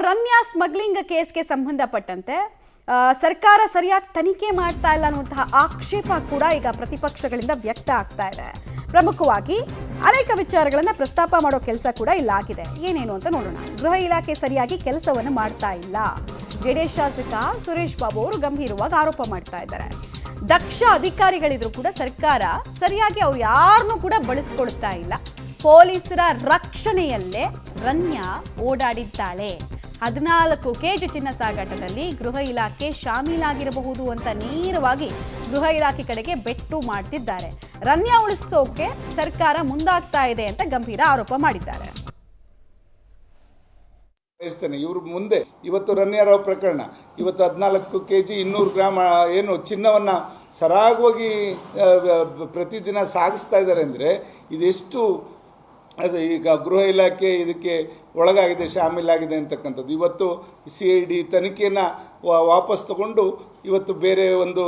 Ranya smuggling ಕೇಸ್ಗೆ ಸಂಬಂಧಪಟ್ಟಂತೆ ಸರ್ಕಾರ ಸರಿಯಾಗಿ ತನಿಖೆ ಮಾಡ್ತಾ ಇಲ್ಲ ಅನ್ನುವಂತಹ ಆಕ್ಷೇಪ ಕೂಡ ಈಗ ಪ್ರತಿಪಕ್ಷಗಳಿಂದ ವ್ಯಕ್ತ ಆಗ್ತಾ ಇದೆ. ಪ್ರಮುಖವಾಗಿ ಅನೇಕ ವಿಚಾರಗಳನ್ನು ಪ್ರಸ್ತಾಪ ಮಾಡೋ ಕೆಲಸ ಕೂಡ ಇಲ್ಲಾಗಿದೆ. ಏನೇನು ಅಂತ ನೋಡೋಣ. ಗೃಹ ಇಲಾಖೆ ಸರಿಯಾಗಿ ಕೆಲಸವನ್ನು ಮಾಡ್ತಾ ಇಲ್ಲ. ಜೆಡಿಎಸ್ ಶಾಸಕ ಸುರೇಶ್ ಬಾಬು ಅವರು ಗಂಭೀರವಾಗಿ ಆರೋಪ ಮಾಡ್ತಾ ಇದ್ದಾರೆ. ದಕ್ಷ ಅಧಿಕಾರಿಗಳಿದ್ರು ಕೂಡ ಸರ್ಕಾರ ಸರಿಯಾಗಿ ಅವ್ರು ಯಾರನ್ನೂ ಕೂಡ ಬಳಸ್ಕೊಳ್ತಾ ಇಲ್ಲ. ಪೊಲೀಸರ ರಕ್ಷಣೆಯಲ್ಲೇ ರನ್ಯಾ ಓಡಾಡಿದ್ದಾಳೆ. 14 ಕೆಜಿ ಚಿನ್ನ ಸಾಗಾಟದಲ್ಲಿ ಗೃಹ ಇಲಾಖೆ ಶಾಮೀಲಾಗಿರಬಹುದು ಅಂತ ನೇರವಾಗಿ ಗೃಹ ಇಲಾಖೆ ಕಡೆಗೆ ಬೆಟ್ಟು ಮಾಡ್ತಿದ್ದಾರೆ. ರನ್ಯಾ ಉಳಿಸೋಕೆ ಸರ್ಕಾರ ಮುಂದಾಗ್ತಾ ಇದೆ ಅಂತ ಗಂಭೀರ ಆರೋಪ ಮಾಡಿದ್ದಾರೆ. ಇವರು ಮುಂದೆ ಇವತ್ತು ರನ್ಯಾರಾವ್ ಪ್ರಕರಣ, ಇವತ್ತು 14 ಕೆಜಿ 200 ಗ್ರಾಮ್ ಏನು ಚಿನ್ನವನ್ನು ಸರಾಗವಾಗಿ ಪ್ರತಿದಿನ ಸಾಗಿಸ್ತಾ ಇದ್ದಾರೆ ಅಂದರೆ ಇದೆಷ್ಟು ಈಗ ಗೃಹ ಇಲಾಖೆ ಇದಕ್ಕೆ ಒಳಗಾಗಿದೆ, ಶಾಮೀಲಾಗಿದೆ ಅಂತಕ್ಕಂಥದ್ದು. ಇವತ್ತು CID ತನಿಖೆಯನ್ನು ವಾಪಸ್ ತಗೊಂಡು ಇವತ್ತು ಬೇರೆ ಒಂದು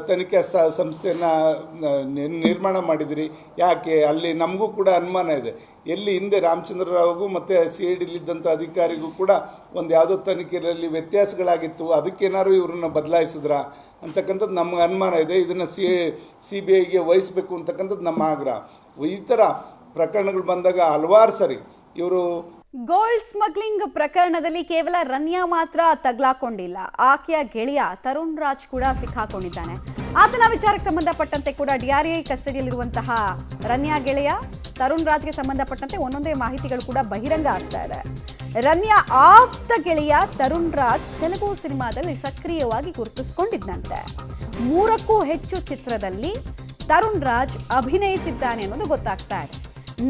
ತನಿಖಾ ಸಂಸ್ಥೆಯನ್ನು ನಿರ್ಮಾಣ ಮಾಡಿದಿರಿ. ಯಾಕೆ? ಅಲ್ಲಿ ನಮಗೂ ಕೂಡ ಅನುಮಾನ ಇದೆ. ಎಲ್ಲಿ ಹಿಂದೆ ರಾಮಚಂದ್ರರಾವ್ಗೂ ಮತ್ತು CIDಲಿದ್ದಂಥ ಅಧಿಕಾರಿಗೂ ಕೂಡ ಒಂದು ಯಾವುದೋ ತನಿಖೆಯಲ್ಲಿ ವ್ಯತ್ಯಾಸಗಳಾಗಿತ್ತು, ಅದಕ್ಕೇನಾದ್ರು ಇವ್ರನ್ನ ಬದಲಾಯಿಸಿದ್ರಾ ಅಂತಕ್ಕಂಥದ್ದು ನಮ್ಗೆ ಅನುಮಾನ ಇದೆ. ಇದನ್ನು CBIಗೆ ವಹಿಸಬೇಕು ಅಂತಕ್ಕಂಥದ್ದು ನಮ್ಮ ಆಗ್ರಹ. ಈ ಥರ ಪ್ರಕರಣಗಳು ಬಂದಾಗ ಹಲವಾರು ಸರಿ ಇವರು ಗೋಲ್ಡ್ ಸ್ಮಗ್ಲಿಂಗ್ ಪ್ರಕರಣದಲ್ಲಿ ಕೇವಲ ರನ್ಯಾ ಮಾತ್ರ ತಗ್ಲಾಕೊಂಡಿಲ್ಲ. ಆಕೆಯ ಗೆಳೆಯ ತರುಣ್ ರಾಜ್ ಕೂಡ ಸಿಕ್ಕಾಕೊಂಡಿದ್ದಾನೆ. ಆತನ ವಿಚಾರಕ್ಕೆ ಸಂಬಂಧಪಟ್ಟಂತೆ ಕೂಡ DRI ಕಸ್ಟಡಿಯಲ್ಲಿರುವಂತಹ ರನ್ಯಾ ಗೆಳೆಯ ತರುಣ್ ರಾಜ್ಗೆ ಸಂಬಂಧಪಟ್ಟಂತೆ ಒಂದೊಂದೇ ಮಾಹಿತಿಗಳು ಕೂಡ ಬಹಿರಂಗ ಆಗ್ತಾ ಇದೆ. ರನ್ಯಾ ಆಪ್ತ ಗೆಳೆಯ ತರುಣ್ ರಾಜ್ ತೆಲುಗು ಸಿನಿಮಾದಲ್ಲಿ ಸಕ್ರಿಯವಾಗಿ ಗುರುತಿಸಿಕೊಂಡಿದ್ದಂತೆ. 3ಕ್ಕೂ ಹೆಚ್ಚು ಚಿತ್ರದಲ್ಲಿ ತರುಣ್ ರಾಜ್ ಅಭಿನಯಿಸಿದ್ದಾನೆ ಅನ್ನೋದು ಗೊತ್ತಾಗ್ತಾ ಇದೆ.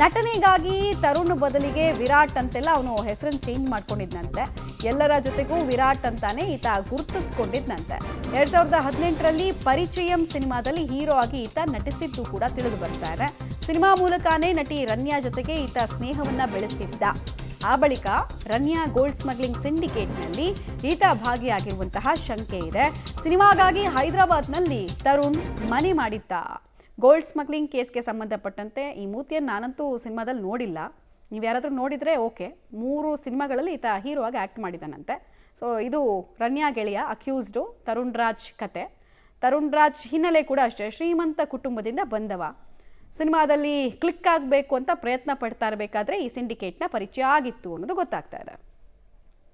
ನಟನೆಗಾಗಿ ತರುಣ್ ಬದಲಿಗೆ ವಿರಾಟ್ ಅಂತೆಲ್ಲ ಅವನು ಹೆಸರನ್ನು ಚೇಂಜ್ ಮಾಡ್ಕೊಂಡಿದ್ದಂತೆ. ಎಲ್ಲರ ಜೊತೆಗೂ ವಿರಾಟ್ ಅಂತಾನೆ ಈತ ಗುರುತಿಸ್ಕೊಂಡಿದ್ದಂತೆ. 2018ರಲ್ಲಿ ಪರಿಚಯಂ ಸಿನಿಮಾದಲ್ಲಿ ಹೀರೋ ಆಗಿ ಈತ ನಟಿಸಿದ್ದು ಕೂಡ ತಿಳಿದು ಬರ್ತಾ ಇದೆ. ಸಿನಿಮಾ ಮೂಲಕನೇ ನಟಿ ರನ್ಯಾ ಜೊತೆಗೆ ಈತ ಸ್ನೇಹವನ್ನ ಬೆಳೆಸಿದ್ದ. ಆ ಬಳಿಕ ರನ್ಯಾ ಗೋಲ್ಡ್ ಸ್ಮಗ್ಲಿಂಗ್ ಸಿಂಡಿಕೇಟ್ನಲ್ಲಿ ಈತ ಭಾಗಿಯಾಗಿರುವಂತಹ ಶಂಕೆ ಇದೆ. ಸಿನಿಮಾಗಾಗಿ ಹೈದರಾಬಾದ್ನಲ್ಲಿ ತರುಣ್ ಮನೆ ಮಾಡಿದ್ದ. ಗೋಲ್ಡ್ ಸ್ಮಗ್ಲಿಂಗ್ ಕೇಸ್ಗೆ ಸಂಬಂಧಪಟ್ಟಂತೆ ಈ ಮೂತಿಯನ್ನು ನಾನಂತೂ ಸಿನಿಮಾದಲ್ಲಿ ನೋಡಿಲ್ಲ. ನೀವು ಯಾರಾದರೂ ನೋಡಿದರೆ ಓಕೆ. 3 ಸಿನಿಮಾಗಳಲ್ಲಿ ಈತ ಹೀರೋ ಆಗಿ ಆ್ಯಕ್ಟ್ ಮಾಡಿದ್ದಾನಂತೆ. ಸೊ ಇದು ರನ್ಯಾ ಗೆಳೆಯ ಅಕ್ಯೂಸ್ಡು ತರುಣ್ ರಾಜ್ ಕತೆ. ತರುಣ್ ರಾಜ್ ಹಿನ್ನೆಲೆ ಕೂಡ ಅಷ್ಟೇ, ಶ್ರೀಮಂತ ಕುಟುಂಬದಿಂದ ಬಂದವ. ಸಿನಿಮಾದಲ್ಲಿ ಕ್ಲಿಕ್ ಆಗಬೇಕು ಅಂತ ಪ್ರಯತ್ನ ಪಡ್ತಾ ಇರಬೇಕಾದ್ರೆ ಈ ಸಿಂಡಿಕೇಟ್ನ ಪರಿಚಯ ಆಗಿತ್ತು ಅನ್ನೋದು ಗೊತ್ತಾಗ್ತಾ ಇದೆ.